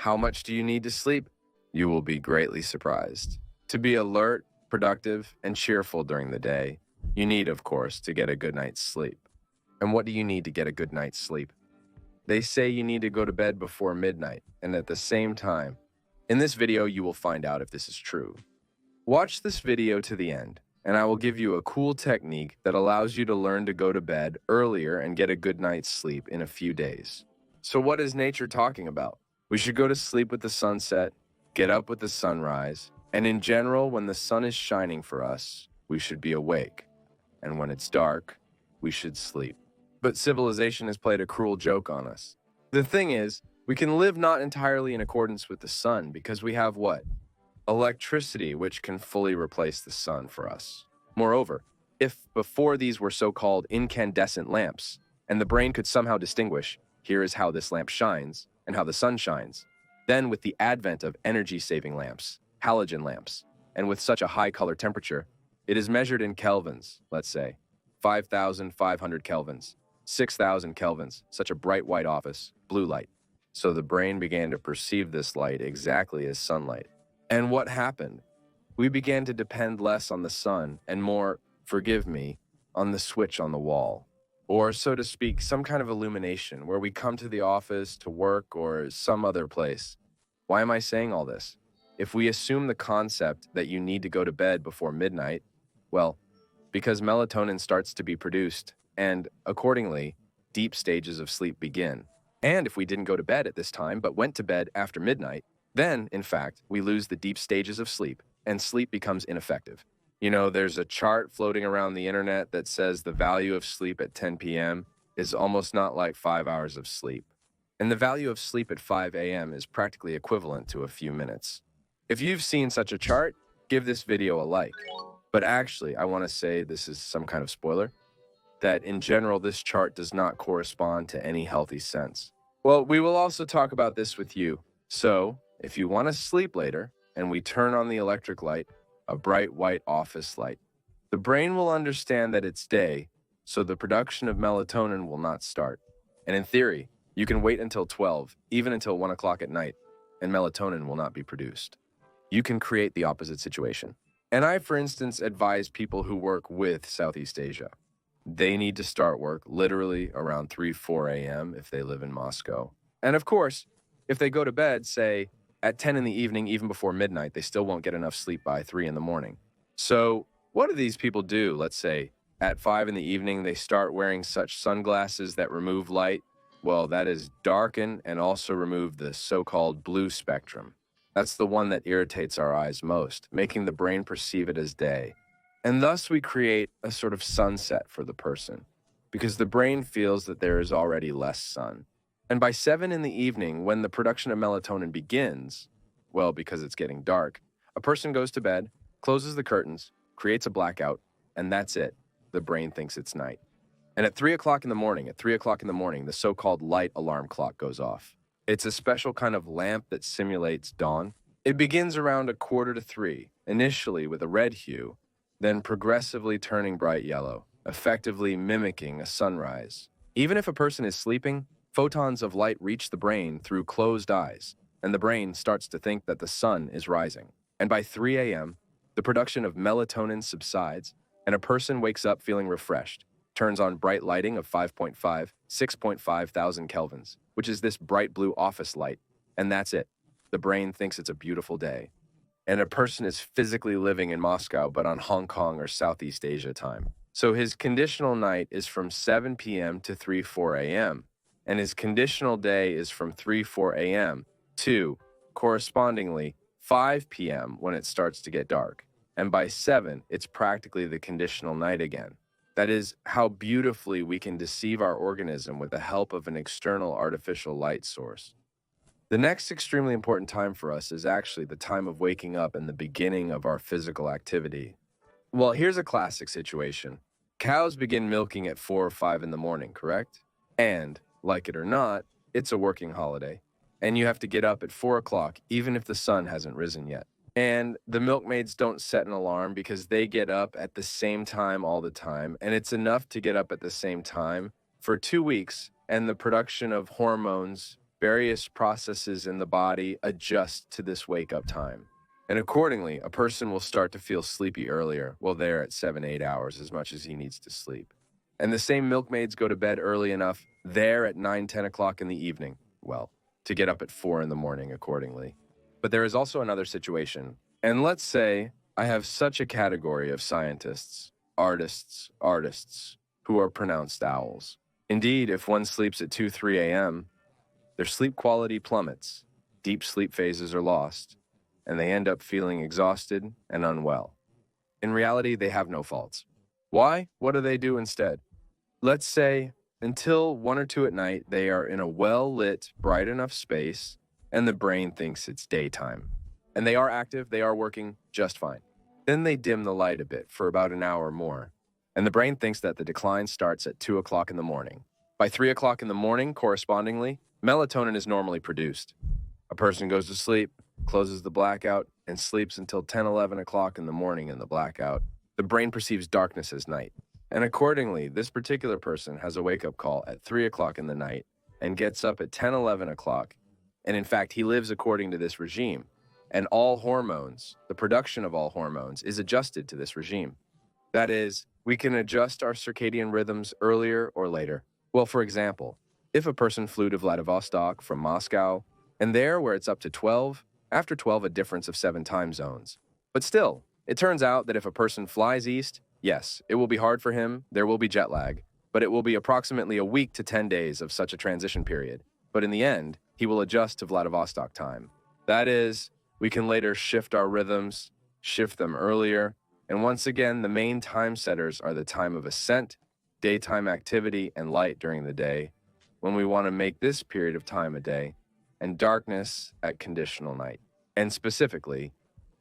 How much do you need to sleep? You will be greatly surprised. To be alert, productive, and cheerful during the day, you need, of course, to get a good night's sleep. And what do you need to get a good night's sleep? They say you need to go to bed before midnight, and at the same time. In this video, you will find out if this is true. Watch this video to the end, and I will give you a cool technique that allows you to learn to go to bed earlier and get a good night's sleep in a few days. So what is nature talking about? We should go to sleep with the sunset, get up with the sunrise, and in general, when the sun is shining for us, we should be awake. And when it's dark, we should sleep. But civilization has played a cruel joke on us. The thing is, we can live not entirely in accordance with the sun because we have what? Electricity, which can fully replace the sun for us. Moreover, if before these were so-called incandescent lamps, and the brain could somehow distinguish, here is how this lamp shines and how the sun shines, then with the advent of energy-saving lamps, halogen lamps, and with such a high color temperature, it is measured in kelvins, let's say, 5,500 kelvins, 6,000 kelvins, such a bright white office, blue light. So the brain began to perceive this light exactly as sunlight. And what happened? We began to depend less on the sun and more, forgive me, on the switch on the wall. Or, so to speak, some kind of illumination where we come to the office, to work, or some other place. Why am I saying all this? If we assume the concept that you need to go to bed before midnight, well, because melatonin starts to be produced, and accordingly, deep stages of sleep begin. And if we didn't go to bed at this time but went to bed after midnight, then, in fact, we lose the deep stages of sleep, and sleep becomes ineffective. You know, there's a chart floating around the internet that says the value of sleep at 10 p.m. is almost not like 5 hours of sleep. And the value of sleep at 5 a.m. is practically equivalent to a few minutes. If you've seen such a chart, give this video a like. But actually, I want to say this is some kind of spoiler, that in general, this chart does not correspond to any healthy sense. Well, we will also talk about this with you. So, if you want to sleep later, and we turn on the electric light, a bright white office light, the brain will understand that it's day, so the production of melatonin will not start. And in theory, you can wait until 12, even until 1 o'clock at night, and melatonin will not be produced. You can create the opposite situation. And I, for instance, advise people who work with Southeast Asia. They need to start work literally around 3-4 a.m. if they live in Moscow. And of course, if they go to bed, say, at 10 in the evening, even before midnight, they still won't get enough sleep by 3 in the morning. So what do these people do? Let's say at 5 in the evening, they start wearing such sunglasses that remove light. Well, that is darken and also remove the so-called blue spectrum. That's the one that irritates our eyes most, making the brain perceive it as day. And thus we create a sort of sunset for the person, because the brain feels that there is already less sun. And by 7 in the evening, when the production of melatonin begins, well, because it's getting dark, a person goes to bed, closes the curtains, creates a blackout, and that's it. The brain thinks it's night. And at 3 o'clock in the morning, the so-called light alarm clock goes off. It's a special kind of lamp that simulates dawn. It begins around 2:45, initially with a red hue, then progressively turning bright yellow, effectively mimicking a sunrise. Even if a person is sleeping, photons of light reach the brain through closed eyes, and the brain starts to think that the sun is rising. And by 3 a.m., the production of melatonin subsides, and a person wakes up feeling refreshed, turns on bright lighting of 6.5 thousand kelvins, which is this bright blue office light, and that's it. The brain thinks it's a beautiful day. And a person is physically living in Moscow, but on Hong Kong or Southeast Asia time. So his conditional night is from 7 p.m. to 3-4 a.m., and his conditional day is from 3-4 a.m. to, correspondingly, 5 p.m. when it starts to get dark. And by 7, it's practically the conditional night again. That is how beautifully we can deceive our organism with the help of an external artificial light source. The next extremely important time for us is actually the time of waking up and the beginning of our physical activity. Well, here's a classic situation. Cows begin milking at 4 or 5 in the morning, correct? And, like it or not, it's a working holiday. And you have to get up at 4 o'clock even if the sun hasn't risen yet. And the milkmaids don't set an alarm because they get up at the same time all the time, and it's enough to get up at the same time for 2 weeks, and the production of hormones various processes in the body adjust to this wake-up time. And accordingly, a person will start to feel sleepy earlier, well, there at 7-8 hours, as much as he needs to sleep. And the same milkmaids go to bed early enough, there at 9-10 o'clock in the evening, well, to get up at 4 in the morning accordingly. But there is also another situation. And let's say I have such a category of scientists, artists, who are pronounced owls. Indeed, if one sleeps at 2-3 a.m., their sleep quality plummets, deep sleep phases are lost, and they end up feeling exhausted and unwell. In reality, they have no faults. Why? What do they do instead? Let's say until 1 or 2 at night, they are in a well-lit, bright enough space, and the brain thinks it's daytime. And they are active, they are working just fine. Then they dim the light a bit for about an hour more, and the brain thinks that the decline starts at 2 o'clock in the morning. By 3 o'clock in the morning, correspondingly, melatonin is normally produced. A person goes to sleep, closes the blackout, and sleeps until 10-11 o'clock in the morning in the blackout. The brain perceives darkness as night. And accordingly, this particular person has a wake-up call at 3 o'clock in the night and gets up at 10-11 o'clock. And in fact, he lives according to this regime. And all hormones, the production of all hormones, is adjusted to this regime. That is, we can adjust our circadian rhythms earlier or later. Well, for example, if a person flew to Vladivostok from Moscow, and there where it's up to 12, after 12 a difference of 7 time zones. But still, it turns out that if a person flies east, yes, it will be hard for him, there will be jet lag, but it will be approximately a week to 10 days of such a transition period. But in the end, he will adjust to Vladivostok time. That is, we can later shift our rhythms, shift them earlier, and once again, the main time setters are the time of ascent, daytime activity, and light during the day, when we want to make this period of time a day, and darkness at conditional night. And specifically,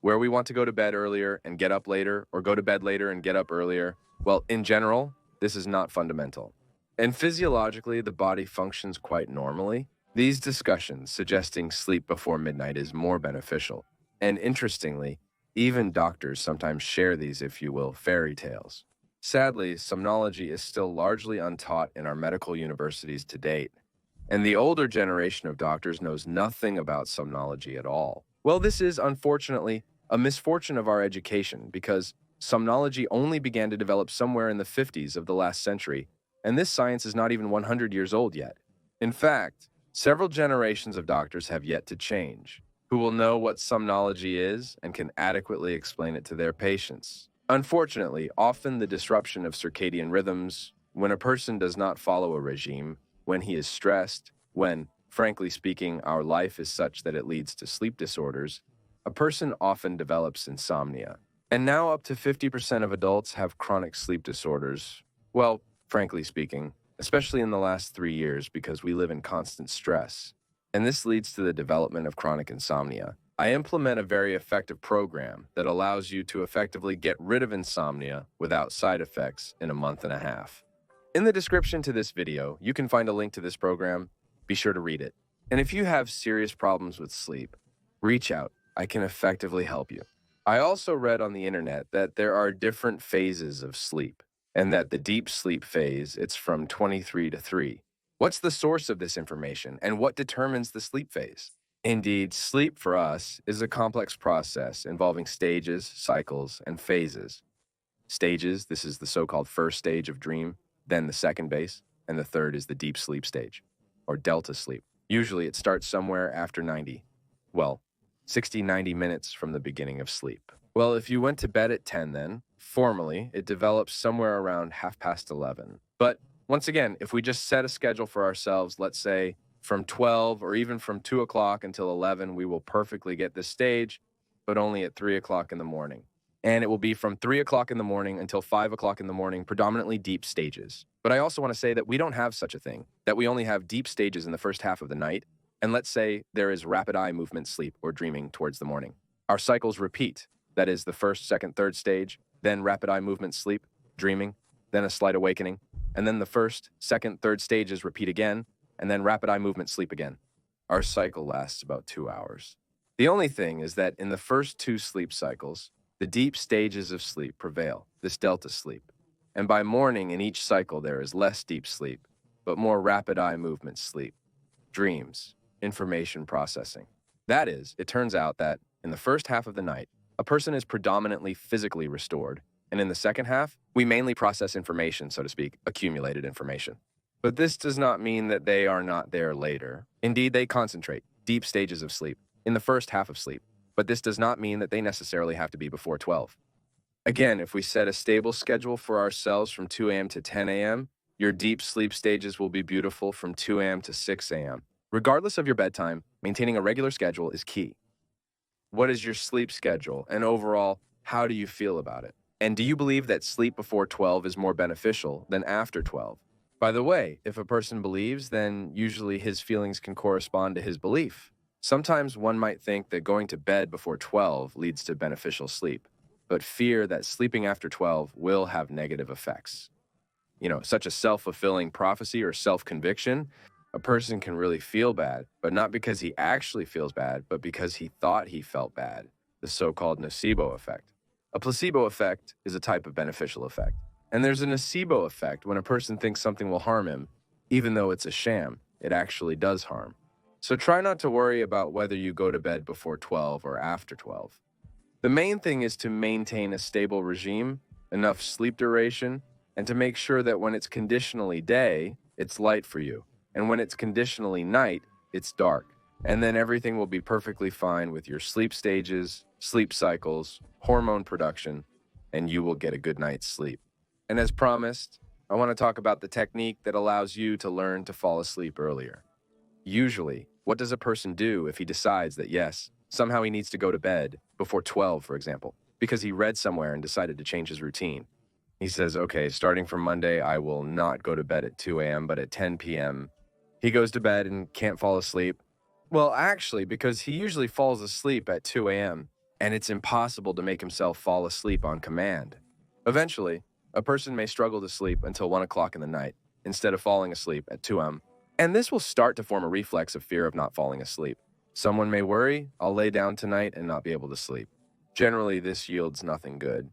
where we want to go to bed earlier and get up later, or go to bed later and get up earlier, well, in general, this is not fundamental. And physiologically, the body functions quite normally. These discussions suggesting sleep before midnight is more beneficial. And interestingly, even doctors sometimes share these, if you will, fairy tales. Sadly, somnology is still largely untaught in our medical universities to date, and the older generation of doctors knows nothing about somnology at all. Well, this is, unfortunately, a misfortune of our education because somnology only began to develop somewhere in the 50s of the last century, and this science is not even 100 years old yet. In fact, several generations of doctors have yet to change, who will know what somnology is and can adequately explain it to their patients. Unfortunately, often the disruption of circadian rhythms, when a person does not follow a regime, when he is stressed, when, frankly speaking, our life is such that it leads to sleep disorders, a person often develops insomnia. And now up to 50% of adults have chronic sleep disorders. Well, frankly speaking, especially in the last 3 years because we live in constant stress. And this leads to the development of chronic insomnia. I implement a very effective program that allows you to effectively get rid of insomnia without side effects in a month and a half. In the description to this video, you can find a link to this program. Be sure to read it. And if you have serious problems with sleep, reach out. I can effectively help you. I also read on the internet that there are different phases of sleep, and that the deep sleep phase, it's from 23 to 3. What's the source of this information, and what determines the sleep phase? Indeed, sleep for us is a complex process involving stages, cycles, and phases. Stages, this is the so-called first stage of dream, then the second base, and the third is the deep sleep stage, or delta sleep. Usually it starts somewhere after 60-90 minutes from the beginning of sleep. Well, if you went to bed at 10 then, formally, it develops somewhere around 11:30. But once again, if we just set a schedule for ourselves, let's say from 12 or even from 2 o'clock until 11, we will perfectly get this stage, but only at 3 o'clock in the morning. And it will be from 3 o'clock in the morning until 5 o'clock in the morning, predominantly deep stages. But I also want to say that we don't have such a thing, that we only have deep stages in the first half of the night, and let's say there is rapid eye movement sleep or dreaming towards the morning. Our cycles repeat, that is the first, second, third stage, then rapid eye movement sleep, dreaming, then a slight awakening, and then the first, second, third stages repeat again, and then rapid eye movement sleep again. Our cycle lasts about 2 hours. The only thing is that in the first 2 sleep cycles, the deep stages of sleep prevail, this delta sleep. And by morning in each cycle there is less deep sleep, but more rapid eye movement sleep, dreams. information processing. That is, it turns out that in the first half of the night, a person is predominantly physically restored, and in the second half, we mainly process information, so to speak, accumulated information. But this does not mean that they are not there later. Indeed, they concentrate, deep stages of sleep, in the first half of sleep, but this does not mean that they necessarily have to be before 12. Again, if we set a stable schedule for ourselves from 2 a.m. to 10 a.m., your deep sleep stages will be beautiful from 2 a.m. to 6 a.m. Regardless of your bedtime, maintaining a regular schedule is key. What is your sleep schedule? And overall, how do you feel about it? And do you believe that sleep before 12 is more beneficial than after 12? By the way, if a person believes, then usually his feelings can correspond to his belief. Sometimes one might think that going to bed before 12 leads to beneficial sleep, but fear that sleeping after 12 will have negative effects. Such a self-fulfilling prophecy or self-conviction, a person can really feel bad, but not because he actually feels bad, but because he thought he felt bad, the so-called nocebo effect. A placebo effect is a type of beneficial effect. And there's a nocebo effect when a person thinks something will harm him, even though it's a sham, it actually does harm. So try not to worry about whether you go to bed before 12 or after 12. The main thing is to maintain a stable regime, enough sleep duration, and to make sure that when it's conditionally day, it's light for you, and when it's conditionally night, it's dark. And then everything will be perfectly fine with your sleep stages, sleep cycles, hormone production, and you will get a good night's sleep. And as promised, I want to talk about the technique that allows you to learn to fall asleep earlier. Usually, what does a person do if he decides that yes, somehow he needs to go to bed before 12, for example, because he read somewhere and decided to change his routine? He says, okay, starting from Monday, I will not go to bed at 2 a.m., but at 10 p.m. He goes to bed and can't fall asleep. Well, actually, because he usually falls asleep at 2 a.m., and it's impossible to make himself fall asleep on command. Eventually, a person may struggle to sleep until 1 o'clock in the night, instead of falling asleep at 2 a.m., and this will start to form a reflex of fear of not falling asleep. Someone may worry, I'll lay down tonight and not be able to sleep. Generally, this yields nothing good.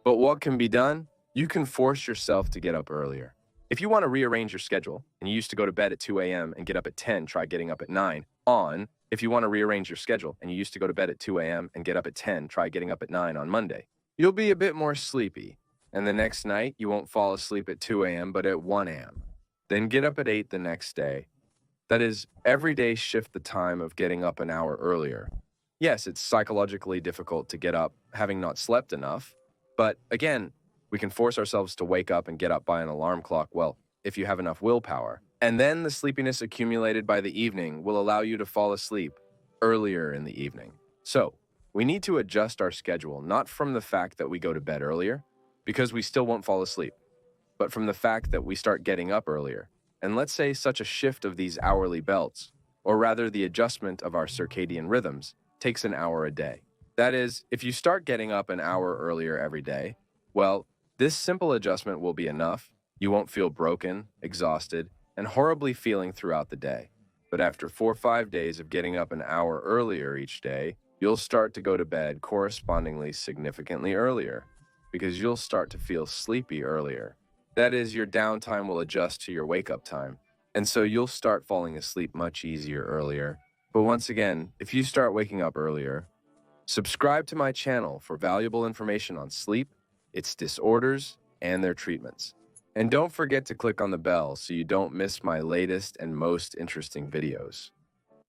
But what can be done? You can force yourself to get up earlier. If you want to rearrange your schedule, and you used to go to bed at 2 a.m. and get up at 10, try getting up at 9. If you want to rearrange your schedule, and you used to go to bed at 2 a.m. and get up at 10, try getting up at 9 on Monday. You'll be a bit more sleepy, and the next night you won't fall asleep at 2 a.m. but at 1 a.m. Then get up at 8 the next day. That is, every day shift the time of getting up an hour earlier. Yes, it's psychologically difficult to get up having not slept enough, but again, we can force ourselves to wake up and get up by an alarm clock, well, if you have enough willpower. And then the sleepiness accumulated by the evening will allow you to fall asleep earlier in the evening. So, we need to adjust our schedule, not from the fact that we go to bed earlier, because we still won't fall asleep, but from the fact that we start getting up earlier. And let's say such a shift of these hourly belts, or rather the adjustment of our circadian rhythms, takes an hour a day. That is, if you start getting up an hour earlier every day, well, this simple adjustment will be enough. You won't feel broken, exhausted, and horribly feeling throughout the day. But after 4 or 5 days of getting up an hour earlier each day, you'll start to go to bed correspondingly significantly earlier, because you'll start to feel sleepy earlier. That is, your downtime will adjust to your wake-up time, and so you'll start falling asleep much easier earlier. But once again, if you start waking up earlier, subscribe to my channel for valuable information on sleep, its disorders, and their treatments. And don't forget to click on the bell so you don't miss my latest and most interesting videos.